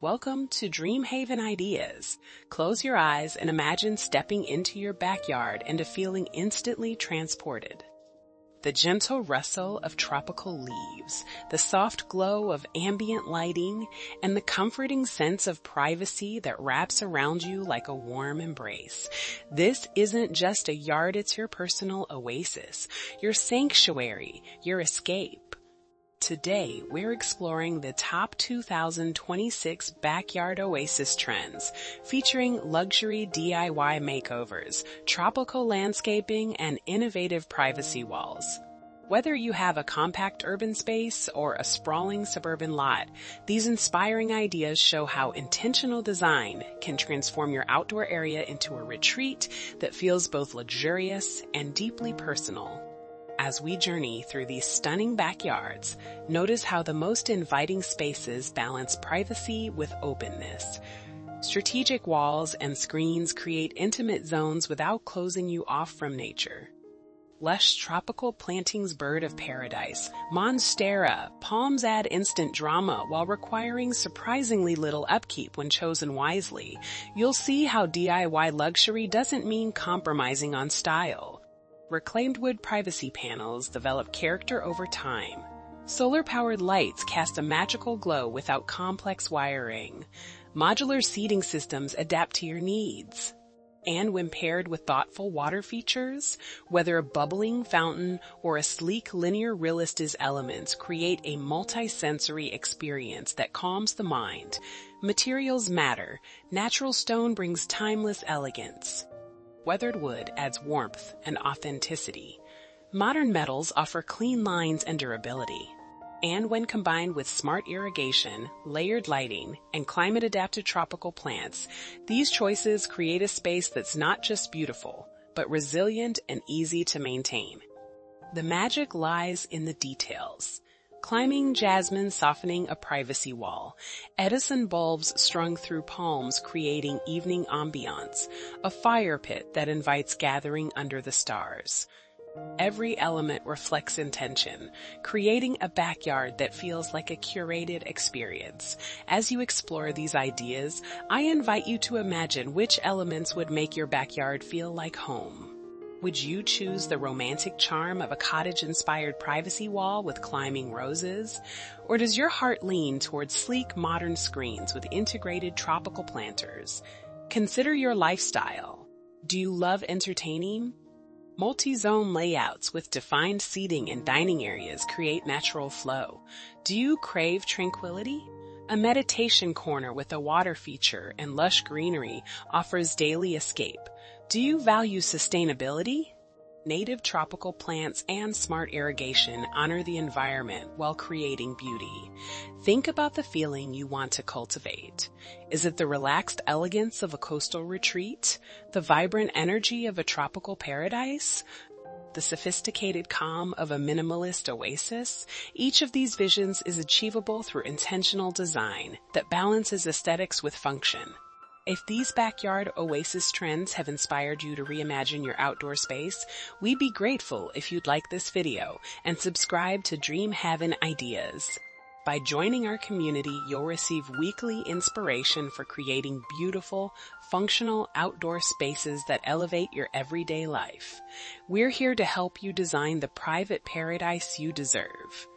Welcome to DreamHaven Ideas. Close your eyes and imagine stepping into your backyard and feeling instantly transported. The gentle rustle of tropical leaves, the soft glow of ambient lighting, and the comforting sense of privacy that wraps around you like a warm embrace. This isn't just a yard, it's your personal oasis, your sanctuary, your escape. Today, we're exploring the top 2026 backyard oasis trends, featuring luxury DIY makeovers, tropical landscaping, and innovative privacy walls. Whether you have a compact urban space or a sprawling suburban lot, these inspiring ideas show how intentional design can transform your outdoor area into a retreat that feels both luxurious and deeply personal. As we journey through these stunning backyards, notice how the most inviting spaces balance privacy with openness. Strategic walls and screens create intimate zones without closing you off from nature. Lush tropical plantings, bird of paradise, monstera, palms add instant drama while requiring surprisingly little upkeep when chosen wisely. You'll see how DIY luxury doesn't mean compromising on style. Reclaimed wood privacy panels develop character over time. Solar-powered lights cast a magical glow without complex wiring. Modular seating systems adapt to your needs. And when paired with thoughtful water features, whether a bubbling fountain or a sleek linear Realista's elements create a multi-sensory experience that calms the mind. Materials matter. Natural stone brings timeless elegance. Weathered wood adds warmth and authenticity. Modern metals offer clean lines and durability. And when combined with smart irrigation, layered lighting, and climate-adapted tropical plants, these choices create a space that's not just beautiful, but resilient and easy to maintain. The magic lies in the details. Climbing jasmine softening a privacy wall, Edison bulbs strung through palms creating evening ambiance, a fire pit that invites gathering under the stars. Every element reflects intention, creating a backyard that feels like a curated experience. As you explore these ideas, I invite you to imagine which elements would make your backyard feel like home. Would you choose the romantic charm of a cottage-inspired privacy wall with climbing roses? Or does your heart lean towards sleek modern screens with integrated tropical planters? Consider your lifestyle. Do you love entertaining? Multi-zone layouts with defined seating and dining areas create natural flow. Do you crave tranquility? A meditation corner with a water feature and lush greenery offers daily escape. Do you value sustainability? Native tropical plants and smart irrigation honor the environment while creating beauty. Think about the feeling you want to cultivate. Is it the relaxed elegance of a coastal retreat? The vibrant energy of a tropical paradise? The sophisticated calm of a minimalist oasis? Each of these visions is achievable through intentional design that balances aesthetics with function. If these backyard oasis trends have inspired you to reimagine your outdoor space, we'd be grateful if you'd like this video and subscribe to DreamHaven Ideas. By joining our community, you'll receive weekly inspiration for creating beautiful, functional outdoor spaces that elevate your everyday life. We're here to help you design the private paradise you deserve.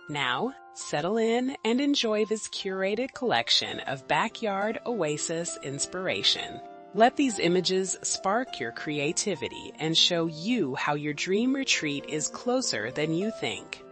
Now, settle in and enjoy this curated collection of backyard oasis inspiration. Let these images spark your creativity and show you how your dream retreat is closer than you think.